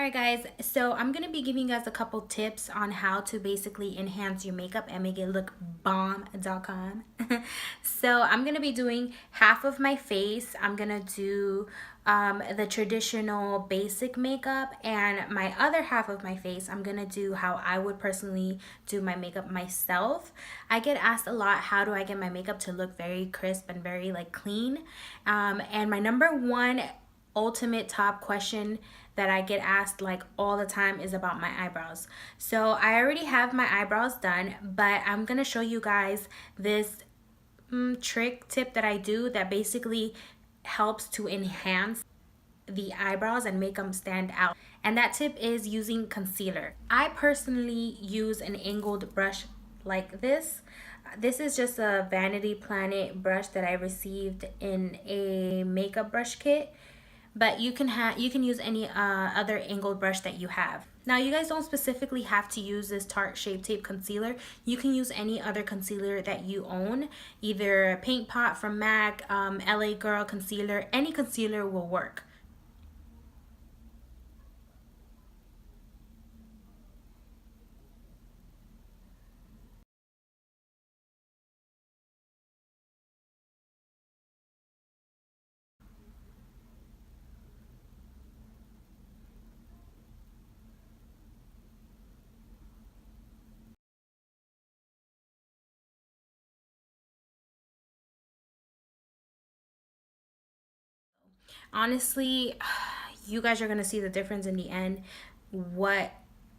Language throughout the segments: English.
Alright guys, so I'm going to be giving you guys a couple tips on how to basically enhance your makeup and make it look bomb.com. So I'm going to be doing half of my face. I'm going to do the traditional basic makeup, and my other half of my face I'm going to do how I would personally do my makeup myself. I get asked a lot, how do I get my makeup to look very crisp and very like clean? And my number one ultimate top question that I get asked like all the time is about my eyebrows. So I already have my eyebrows done, but I'm gonna show you guys this trick tip that I do that basically helps to enhance the eyebrows and make them stand out. And that tip is using concealer. I personally use an angled brush like this. This is just a Vanity Planet brush that I received in a makeup brush kit, but you can use any other angled brush that you have. Now you guys don't specifically have to use this Tarte Shape Tape concealer. You can use any other concealer that you own, either Paint Pot from MAC, LA Girl concealer, any concealer will work. Honestly, you guys are gonna see the difference in the end. What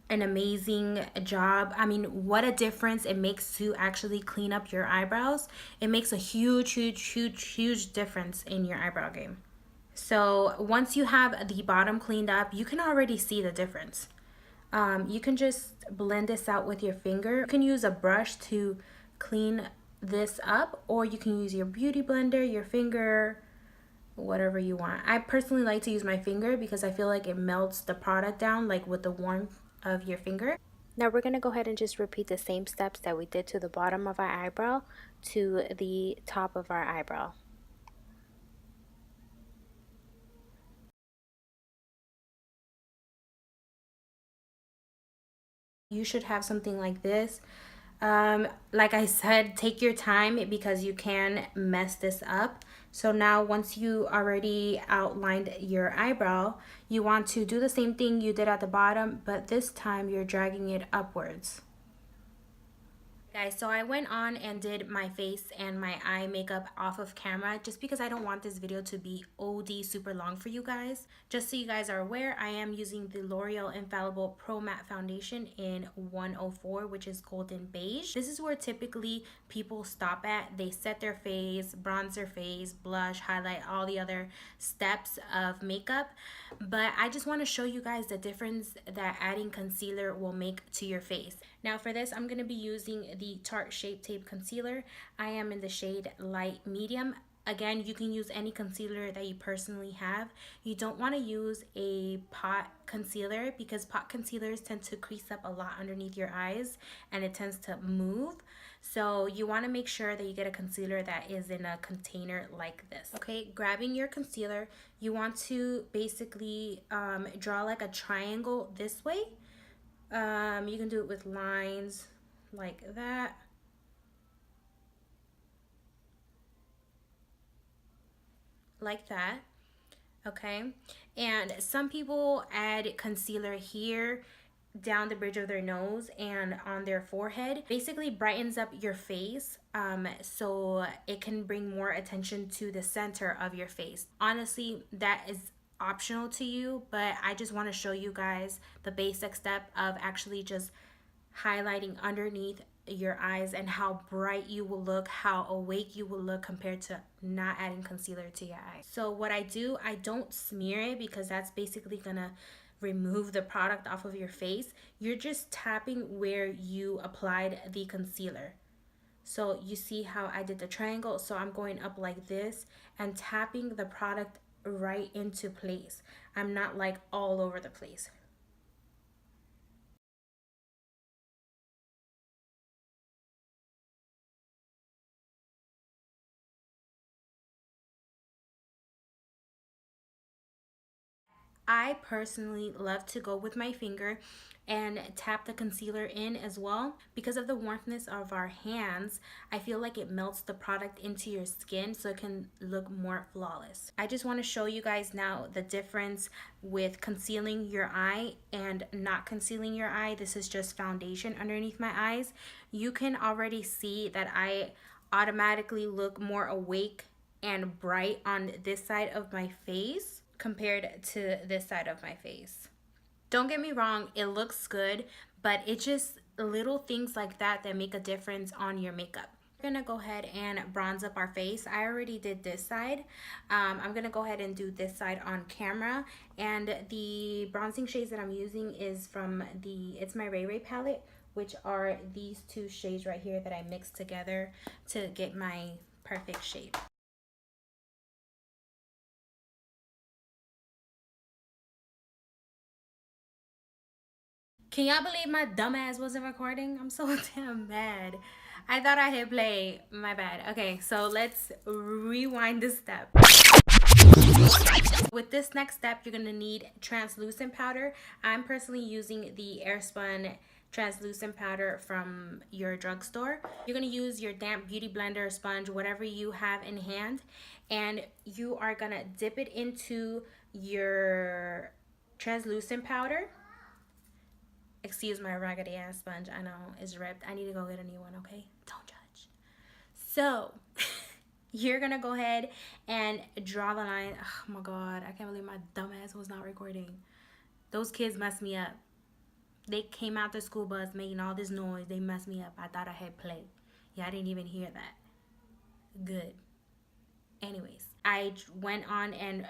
an amazing job. I mean, what a difference it makes to actually clean up your eyebrows. It makes a huge difference in your eyebrow game. So once you have the bottom cleaned up, you can already see the difference. You can just blend this out with your finger. You can use a brush to clean this up, or you can use your beauty blender, your finger, whatever you want. I personally like to use my finger because I feel like it melts the product down like with the warmth of your finger. Now we're going to go ahead and just repeat the same steps that we did to the bottom of our eyebrow to the top of our eyebrow. You should have something like this. Like I said, take your time because you can mess this up. So now once you already outlined your eyebrow, you want to do the same thing you did at the bottom, but this time you're dragging it upwards. Guys, so I went on and did my face and my eye makeup off of camera just because I don't want this video to be OD super long for you guys. Just so you guys are aware, I am using the L'Oreal Infallible Pro Matte Foundation in 104, which is golden beige. This is where typically people stop at. They set their face, bronze their face, blush, highlight, all the other steps of makeup. But I just want to show you guys the difference that adding concealer will make to your face. Now for this, I'm going to be using the Tarte Shape Tape Concealer. I am in the shade Light Medium. Again, you can use any concealer that you personally have. You don't want to use a pot concealer because pot concealers tend to crease up a lot underneath your eyes and it tends to move. So you want to make sure that you get a concealer that is in a container like this. Okay, grabbing your concealer, you want to basically draw like a triangle this way. You can do it with lines like that. Like that. Okay. And some people add concealer here down the bridge of their nose and on their forehead. Basically brightens up your face, so it can bring more attention to the center of your face. Honestly, that is optional to you, but I just want to show you guys the basic step of actually just highlighting underneath your eyes and how bright you will look, how awake you will look compared to not adding concealer to your eyes. So what I do, I don't smear it because that's basically gonna remove the product off of your face. You're just tapping where you applied the concealer. So you see how I did the triangle? So I'm going up like this and tapping the product right into place. I'm not like all over the place. I personally love to go with my finger and tap the concealer in as well. Because of the warmthness of our hands, I feel like it melts the product into your skin so it can look more flawless. I just want to show you guys now the difference with concealing your eye and not concealing your eye. This is just foundation underneath my eyes. You can already see that I automatically look more awake and bright on this side of my face compared to this side of my face. Don't get me wrong, it looks good, but it's just little things like that that make a difference on your makeup. We're gonna go ahead and bronze up our face. I already did this side. I'm gonna go ahead and do this side on camera. And the bronzing shades that I'm using is from it's my Ray Ray palette, which are these two shades right here that I mixed together to get my perfect shade. Can y'all believe my dumb ass wasn't recording? I'm so damn mad. I thought I hit play. My bad. Okay, so let's rewind this step. With this next step, you're going to need translucent powder. I'm personally using the Airspun translucent powder from your drugstore. You're going to use your damp beauty blender, sponge, whatever you have in hand, and you are going to dip it into your translucent powder. Excuse my raggedy ass sponge. I know it's ripped. I need to go get a new one, okay? Don't judge. So, you're gonna go ahead and draw the line. Oh my god, I can't believe my dumb ass was not recording. Those kids messed me up. They came out the school bus making all this noise. They messed me up. I thought I had play. Yeah, I didn't even hear that. Good. Anyways, I went on and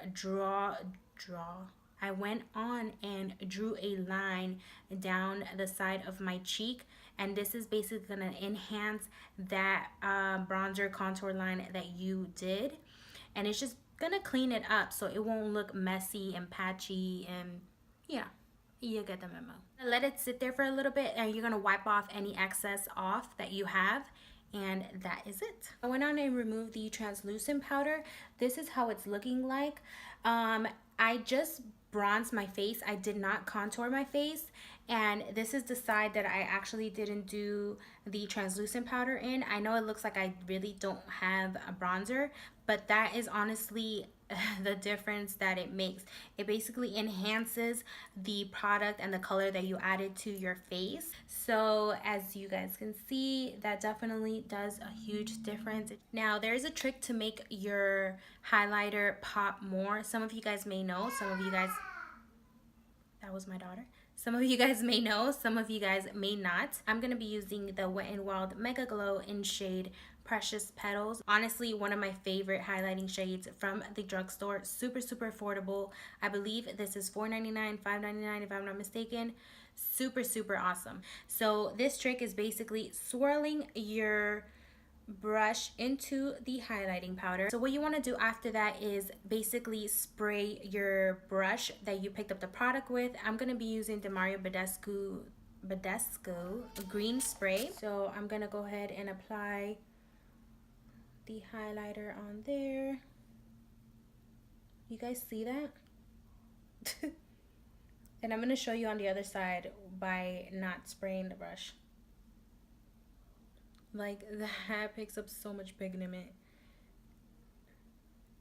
I went on and drew a line down the side of my cheek, and this is basically gonna enhance that bronzer contour line that you did, and it's just gonna clean it up so it won't look messy and patchy, and yeah, you get the memo. Let it sit there for a little bit, and you're gonna wipe off any excess off that you have. And that is it. I went on and removed the translucent powder. This is how it's looking like. I just bronzed my face. I did not contour my face. And this is the side that I actually didn't do the translucent powder in. I know it looks like I really don't have a bronzer, but that is honestly the difference that it makes. It basically enhances the product and the color that you added to your face. So as you guys can see, that definitely does a huge difference. Now there's a trick to make your highlighter pop more. Some of you guys may know, some of you guys, that was my daughter. Some of you guys may know, some of you guys may not. I'm going to be using the Wet n Wild Mega Glow in shade Precious Petals. Honestly, one of my favorite highlighting shades from the drugstore. Super, super affordable. I believe this is $4.99, $5.99 if I'm not mistaken. Super, super awesome. So this trick is basically swirling your brush into the highlighting powder. So what you want to do after that is basically spray your brush that you picked up the product with. I'm going to be using the Mario Badescu green spray. So I'm going to go ahead and apply the highlighter on there. You guys see that? And I'm going to show you on the other side by not spraying the brush. Like, that picks up so much pigment.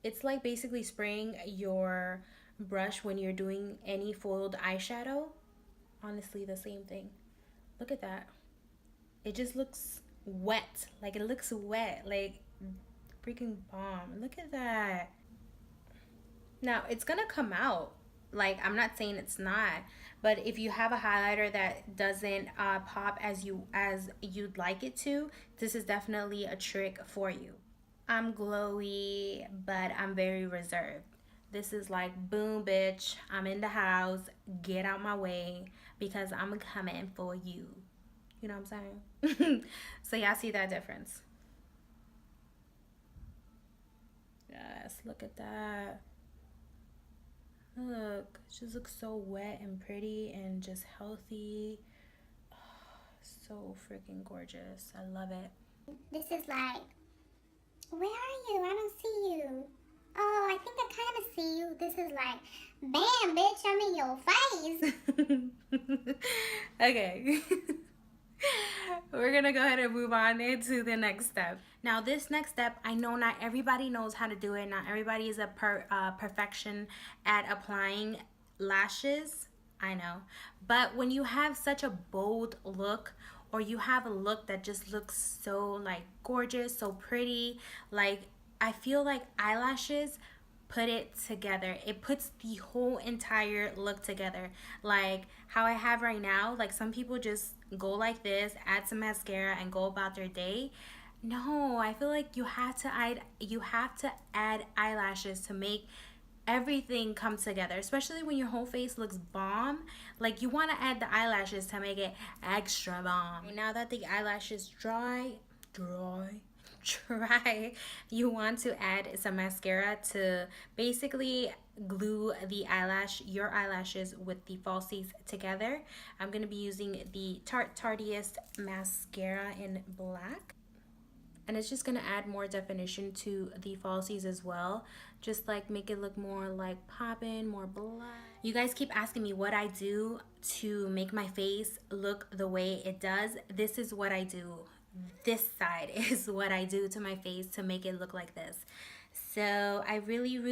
It's like basically spraying your brush when you're doing any foiled eyeshadow. Honestly, the same thing. Look at that. It just looks wet. Like, it looks wet. Like, freaking bomb. Look at that. Now, it's gonna come out. Like, I'm not saying it's not, but if you have a highlighter that doesn't pop as you'd like it to, this is definitely a trick for you. I'm glowy, but I'm very reserved. This is like, boom, bitch, I'm in the house, get out my way, because I'm coming for you. You know what I'm saying? So y'all see that difference? Yes, look at that. Look, it just looks so wet and pretty and just healthy. Oh, so freaking gorgeous. I love it. This is like, where are you? I don't see you. Oh, I think I kind of see you. This is like, bam, bitch, I'm in your face. Okay. We're gonna go ahead and move on into the next step. Now, this next step, I know not everybody knows how to do it. Not everybody is a perfection at applying lashes. I know. But when you have such a bold look, or you have a look that just looks so like gorgeous, so pretty, like I feel like eyelashes put it together. It puts the whole entire look together. Like how I have right now, like some people just go like this, add some mascara and go about their day. No, I feel like you have to add eyelashes to make everything come together, especially when your whole face looks bomb. Like you want to add the eyelashes to make it extra bomb. Now that the eyelashes dry, you want to add some mascara to basically glue your eyelashes with the falsies together. I'm going to be using the Tarte Tarteist mascara in black, and it's just going to add more definition to the falsies as well, just like make it look more like poppin', more black. You guys keep asking me what I do to make my face look the way it does. This is what I do. This side is what I do to my face to make it look like this. So I really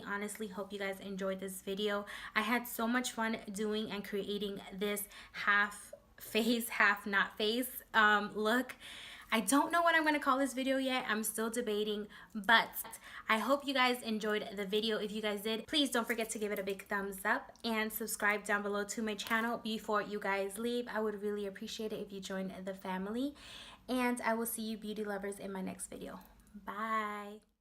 honestly hope you guys enjoyed this video. I had so much fun doing and creating this half face, half not face look. I don't know what I'm going to call this video yet. I'm still debating, but I hope you guys enjoyed the video. If you guys did, please don't forget to give it a big thumbs up and subscribe down below to my channel before you guys leave. I would really appreciate it if you joined the family, and I will see you beauty lovers in my next video. Bye.